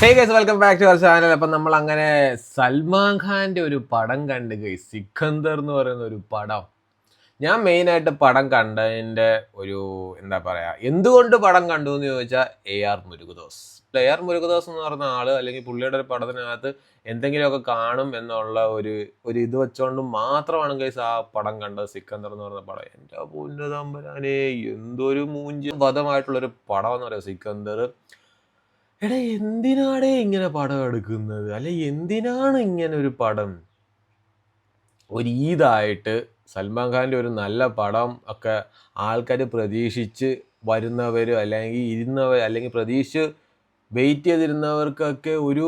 Hey guys, welcome back to our channel. അപ്പം നമ്മൾ അങ്ങനെ സൽമാൻ ഖാൻ്റെ ഒരു പടം കണ്ട് ഗൈസ്, സിക്കന്ദർ എന്ന് പറയുന്ന ഒരു പടം. ഞാൻ മെയിനായിട്ട് പടം കണ്ടതിൻ്റെ ഒരു എന്താ പറയുക, എന്തുകൊണ്ട് പടം കണ്ടു എന്ന് ചോദിച്ചാൽ AR മുരുകദോസ്. AR മുരുകദോസ് എന്ന് പറഞ്ഞ ആള് അല്ലെങ്കിൽ പുള്ളിയുടെ ഒരു പടത്തിനകത്ത് എന്തെങ്കിലുമൊക്കെ കാണും എന്നുള്ള ഒരു ഇത് വെച്ചുകൊണ്ട് മാത്രമാണ് ഗൈസ് ആ പടം കണ്ടത്. സിക്കന്ദർ എന്ന് പറയുന്ന പടം എൻ്റെ പൊന്നതമ്പരാനെ എന്തൊരു മൂഞ്ചി വധമായിട്ടുള്ളൊരു പടം എന്ന് പറയുക സിക്കന്ദർ. എടാ എന്തിനാടേ ഇങ്ങനെ പടം എടുക്കുന്നത്, അല്ലെ എന്തിനാണ് ഇങ്ങനെ ഒരു പടം? ഒരു ഈദായിട്ട് സൽമാൻ ഖാൻ്റെ ഒരു നല്ല പടം ഒക്കെ ആൾക്കാർ പ്രതീക്ഷിച്ച് വരുന്നവർ അല്ലെങ്കിൽ പ്രതീക്ഷിച്ച് വെയിറ്റ് ചെയ്തിരുന്നവർക്കൊക്കെ ഒരു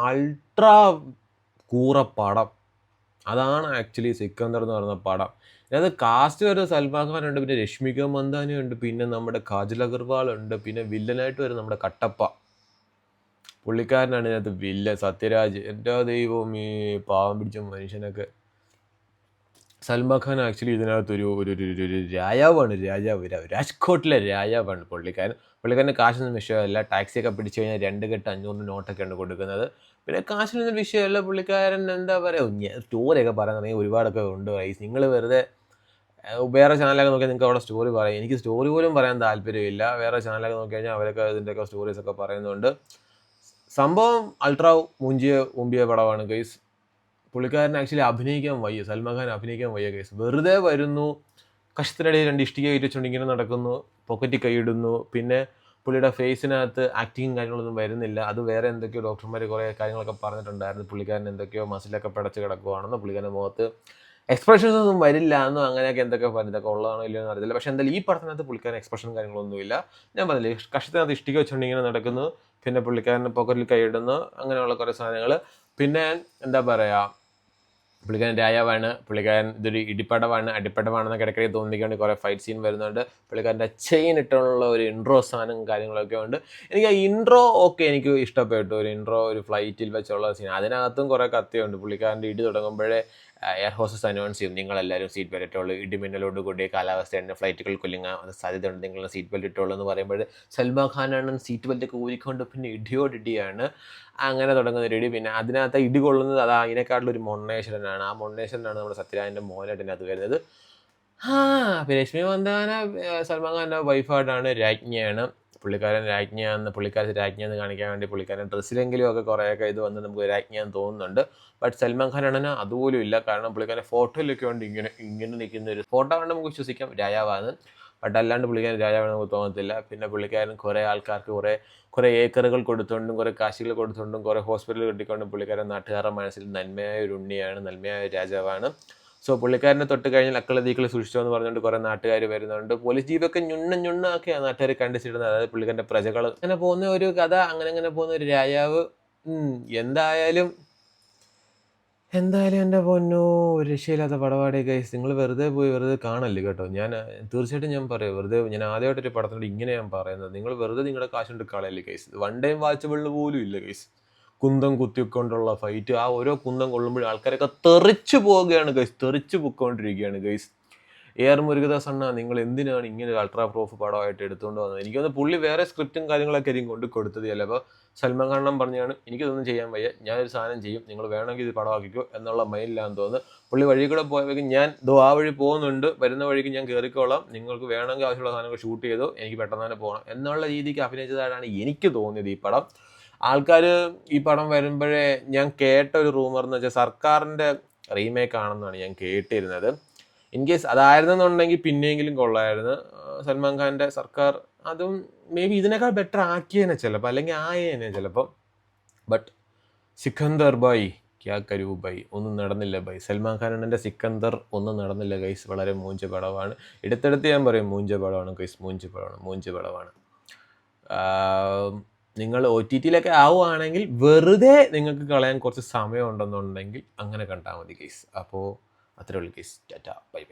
അൾട്രാ കൂറ പടം. അതാണ് ആക്ച്വലി സിക്കന്ദർ എന്ന് പറയുന്ന പടം. അതായത് കാസ്റ്റ് വരെ സൽമാൻ ഖാൻ ഉണ്ട്, പിന്നെ രശ്മിക മന്ദാന ഉണ്ട്, പിന്നെ നമ്മുടെ കാജൽ അഗർവാൾ ഉണ്ട്, പിന്നെ വില്ലനായിട്ട് വരും നമ്മുടെ കട്ടപ്പ, പുള്ളിക്കാരനാണ് ഇതിനകത്ത് വില്ലൻ സത്യരാജ്. എൻ്റെ ദൈവം, ഈ പാവം പിടിച്ച മനുഷ്യനൊക്കെ. സൽമാൻ ഖാൻ ആക്ച്വലി ഇതിനകത്ത് ഒരു രാജാവാണ്, രാജ്കോട്ടിലെ രാജാവാണ് പുള്ളിക്കാരൻ്റെ കാശൊന്നും വിഷയമല്ല. ടാക്സിയൊക്കെ പിടിച്ചു കഴിഞ്ഞാൽ 2 കെട്ട് 500 നോട്ടൊക്കെയാണ് കൊടുക്കുന്നത്. പിന്നെ കാശിനൊന്നും വിഷയമല്ല. പുള്ളിക്കാരൻ എന്താ പറയുക, സ്റ്റോറിയൊക്കെ പറയാൻ ഒരുപാടൊക്കെ ഉണ്ട് ഗൈസ്. നിങ്ങൾ വെറുതെ വേറെ ചാനലൊക്കെ നോക്കിയാൽ നിങ്ങൾക്ക് അവിടെ സ്റ്റോറി പറയാം. എനിക്ക് സ്റ്റോറി പോലും പറയാൻ താല്പര്യമില്ല. വേറെ ചാനലൊക്കെ നോക്കി കഴിഞ്ഞാൽ അവരൊക്കെ ഇതിൻ്റെയൊക്കെ സ്റ്റോറീസൊക്കെ പറയുന്നുണ്ട്. സംഭവം അൾട്രാ മുമ്പിയ പടമാണ് ഗൈസ്. പുള്ളിക്കാരൻ ആക്ച്വലി അഭിനയിക്കാൻ വയ്യ, സൽമാൻ ഖാൻ അഭിനയിക്കാൻ വയ്യ ഗൈസ്. വെറുതെ വരുന്നു, കഷ്ടത്തിനിടയിൽ 2 ഇഷ്ടിക കയറ്റിച്ചുകൊണ്ട് ഇങ്ങനെ നടക്കുന്നു, പോക്കറ്റിൽ കൈയിടുന്നു. പിന്നെ പുള്ളിയുടെ ഫേസിനകത്ത് ആക്ടിങ് കാര്യങ്ങളൊന്നും വരുന്നില്ല. അത് വേറെ എന്തൊക്കെയോ ഡോക്ടർമാർ കുറേ കാര്യങ്ങളൊക്കെ പറഞ്ഞിട്ടുണ്ടായിരുന്നു. പുള്ളിക്കാരൻ എന്തൊക്കെയോ മസിലൊക്കെ പിടച്ച് കിടക്കുവാണെന്നോ, പുള്ളിക്കാരൻ്റെ മുഖത്ത് എക്സ്പ്രഷൻസ് ഒന്നും വരില്ല എന്നോ, അങ്ങനെയൊക്കെ എന്തൊക്കെ പറഞ്ഞു. ഇതൊക്കെ ഉള്ളതാണോ ഇല്ലയോ എന്ന് അറിയില്ല. പക്ഷെ എന്തായാലും ഈ പടത്തിനകത്ത് പുള്ളിക്കാരൻ എക്സ്പ്രഷനും കാര്യങ്ങളൊന്നുമില്ല. ഞാൻ പറഞ്ഞില്ലേ, കഷ്ടത്തിനകത്ത് ഇഷ്ടിക വെച്ചുകൊണ്ട് ഇങ്ങനെ നടക്കുന്നു, പിന്നെ പുള്ളിക്കാരൻ പോക്കറ്റിൽ കൈയിടുന്നു, അങ്ങനെയുള്ള കുറേ സാധനങ്ങൾ. പിന്നെ എന്താ പറയുക, പുള്ളിക്കാരൻ രാജാവാണ്, പുള്ളിക്കാരൻ ഇതൊരു ഇടിപ്പടമാണ്, അടിപ്പടമാണെന്നൊക്കെ ഇടയ്ക്കിടെ തോന്നിക്കൊണ്ട് കുറേ ഫൈറ്റ് സീൻ വരുന്നുണ്ട്. പുള്ളിക്കാരൻ്റെ ചെയിൻ ഇട്ടുള്ള ഒരു ഇൻട്രോ സാധനം കാര്യങ്ങളൊക്കെ ഉണ്ട്. എനിക്ക് ആ ഇൻട്രോ എനിക്ക് ഇഷ്ടപ്പെട്ടു. ഒരു ഇൻട്രോ, ഒരു ഫ്ലൈറ്റിൽ വെച്ചുള്ള സീൻ, അതിനകത്തും കുറേ കത്തിയുണ്ട്. പുള്ളിക്കാരൻ്റെ ഇടി തുടങ്ങുമ്പോഴേ എയർ ഹോസ്റ്റസ് അനൗൺസ് ചെയ്യും, നിങ്ങളെല്ലാവരും സീറ്റ് ബെൽറ്റ് ഇട്ടുള്ളൂ, ഇടിമിന്നലോട് കൂടിയ കാലാവസ്ഥയാണ്, ഫ്ലൈറ്റുകൾ കൊല്ലുങ്ങാൻ സാധ്യതയുണ്ട്, നിങ്ങൾ സീറ്റ് ബെൽറ്റ് ഇട്ടുള്ളൂ എന്ന് പറയുമ്പോൾ സൽമാൻ ഖാനാണ് സീറ്റ് ബെൽറ്റൊക്കെ ഊരിക്കൊണ്ട് പിന്നെ ഇടിയോടിടിയാണ് അങ്ങനെ തുടങ്ങുന്ന ഒരു ഇടി. പിന്നെ അതിനകത്ത് ഇടി കൊള്ളുന്നത് അതിനെക്കാട്ടിലൊരു മൊണ്ണേശ്വരനാണ്. ആ മൊണ്ണേശ്വരനാണ് നമ്മുടെ സത്യരാജൻ്റെ മോനായിട്ട് ഇതിനകത്ത് വരുന്നത്. പിന്നെ രശ്മി മന്ദാന സൽമാൻ ഖാൻ്റെ വൈഫായിട്ടാണ്, രാജ്ഞിയാണ്. പുള്ളിക്കാരൻ രാജ്ഞിയാന്ന് കാണിക്കാൻ വേണ്ടി പുള്ളിക്കാരൻ ഡ്രസ്സിലെങ്കിലും ഒക്കെ കുറേയൊക്കെ ഇത് വന്ന് നമുക്ക് രാജ്ഞിയാന്ന് തോന്നുന്നുണ്ട്. ബട്ട് സൽമാൻ ഖാനാണ് അതുപോലും ഇല്ല. കാരണം പുള്ളിക്കാരൻ ഫോട്ടോയിലൊക്കെ ഉണ്ട് ഇങ്ങനെ നിൽക്കുന്ന ഒരു ഫോട്ടോ കണ്ട് നമുക്ക് വിശ്വസിക്കാം രാജാവാണ്. ബട്ട് അല്ലാണ്ട് പുള്ളിക്കാരൻ രാജാവാണെന്ന് നമുക്ക് തോന്നത്തില്ല. പിന്നെ പുള്ളിക്കാരൻ കുറേ ആൾക്കാർക്ക് കുറേ ഏക്കറുകൾ കൊടുത്തുകൊണ്ടും കുറേ കാശുകൾ കൊടുത്തുകൊണ്ടും കുറേ ഹോസ്പിറ്റലുകൾ കെട്ടിക്കൊണ്ടും പുള്ളിക്കാരൻ നാട്ടുകാരുടെ മനസ്സിൽ നന്മയായ ഒരു ഉണ്ണിയാണ്, നന്മയായ ഒരു രാജാവാണ്. സോ പുള്ളിക്കാരനെ തൊട്ട് കഴിഞ്ഞാൽ അക്കളതീക്കളെ സൂക്ഷിച്ചോ എന്ന് പറഞ്ഞുകൊണ്ട് കുറേ നാട്ടുകാർ വരുന്നുണ്ട്. പോലീസ് ജീവൊക്കെ ഞുണ്ണൊക്കെയാണ് നാട്ടുകാർ കണ്ടിച്ചിടുന്നത്. അതായത് പുള്ളിക്കാരൻ്റെ പ്രജകൾ അങ്ങനെ പോകുന്ന ഒരു കഥ, അങ്ങനെ പോകുന്ന ഒരു രാജാവ്. എന്തായാലും എൻ്റെ പൊന്നോ, ഒരു രക്ഷയില്ലാത്ത പടപാടെ ഗൈസ്. നിങ്ങൾ വെറുതെ കാണല്ലേ കേട്ടോ. ഞാൻ തീർച്ചയായിട്ടും ഞാൻ പറയാം, ഞാൻ ആദ്യമായിട്ടൊരു പടത്തിനോട് ഇങ്ങനെ ഞാൻ പറയുന്നത്, നിങ്ങൾ വെറുതെ നിങ്ങളുടെ കാശുകൊണ്ട് കളയല്ലേ ഗൈസ്. 1 ടൈം വാച്ചബിൾ പോലും ഇല്ല ഗൈസ്. കുന്തം കുത്തിക്കൊണ്ടുള്ള ഫൈറ്റ്, ആ ഓരോ കുന്തം കൊള്ളുമ്പോഴും ആൾക്കാരൊക്കെ തെറിച്ചു പോവുകയാണ് ഗൈസ്, തെറിച്ചു പൊയ്ക്കൊണ്ടിരിക്കുകയാണ് ഗൈസ്. AR മുരുകദാസ് അണ്ണ, നിങ്ങൾ എന്തിനാണ് ഇങ്ങനെ ഒരു അൾട്രാ പ്രൂഫ് പടമായിട്ട് എടുത്തുകൊണ്ട് വന്നത്? എനിക്കൊന്ന് പുള്ളി വേറെ സ്ക്രിപ്റ്റും കാര്യങ്ങളൊക്കെ ആയിരിക്കും കൊണ്ട് കൊടുത്തത്. ചിലപ്പോൾ സൽമാൻ ഖാൻ പറഞ്ഞാണ്, എനിക്കിതൊന്നും ചെയ്യാൻ വയ്യ, ഞാനൊരു സാധനം ചെയ്യും, നിങ്ങൾ വേണമെങ്കിൽ ഇത് പടമാക്കിക്കോ എന്നുള്ള മൈൻഡിലാണെന്ന് തോന്നുന്നു. പുള്ളി വഴി കൂടെ പോയപ്പോഴേക്കും ഞാൻ ആ വഴി പോകുന്നുണ്ട്, വരുന്ന വഴിക്ക് ഞാൻ കയറിക്കോളാം, നിങ്ങൾക്ക് വേണമെങ്കിൽ ആവശ്യമുള്ള സാധനങ്ങൾ ഷൂട്ട് ചെയ്തോ, എനിക്ക് പെട്ടെന്ന് തന്നെ പോകണം എന്നുള്ള രീതിക്ക് അഭിനയിച്ചതായിട്ടാണ് എനിക്ക് തോന്നിയത് ഈ പടം. ആൾക്കാർ ഈ പടം വരുമ്പോഴേ ഞാൻ കേട്ട ഒരു റൂമർ എന്ന് വെച്ചാൽ സർക്കാരിൻ്റെ റീമേക്ക് ആണെന്നാണ് ഞാൻ കേട്ടിരുന്നത്. ഇൻ കേസ് അതായിരുന്നെന്നുണ്ടെങ്കിൽ പിന്നെയെങ്കിലും കൊള്ളായിരുന്നു. സൽമാൻ ഖാൻ്റെ സർക്കാർ അതും മേ ബി ഇതിനേക്കാൾ ബെറ്റർ ആക്കിയേനെ ചിലപ്പോൾ, അല്ലെങ്കിൽ ആയേനെ ചിലപ്പോൾ. ബട്ട് സിക്കന്ദർ ബൈ ക്യാ കരൂ ബൈ, ഒന്നും നടന്നില്ല ബൈ. സൽമാൻ ഖാനാണ് സിക്കന്ദർ, ഒന്നും നടന്നില്ല ഗൈസ്. വളരെ മൂഞ്ച പടമാണ്. എടുത്തെടുത്ത് ഞാൻ പറയും മൂഞ്ച പടമാണ് ഗൈസ്, മൂഞ്ച പടമാണ്. നിങ്ങൾ OTTയിലൊക്കെ ആവുകയാണെങ്കിൽ വെറുതെ നിങ്ങൾക്ക് കളയാൻ കുറച്ച് സമയം ഉണ്ടെന്നുണ്ടെങ്കിൽ അങ്ങനെ കണ്ടാൽ മതി ഗൈസ്. അപ്പോൾ അത്രേ ഉള്ളൂ ഗൈസ്. ടാറ്റാ, ബൈ.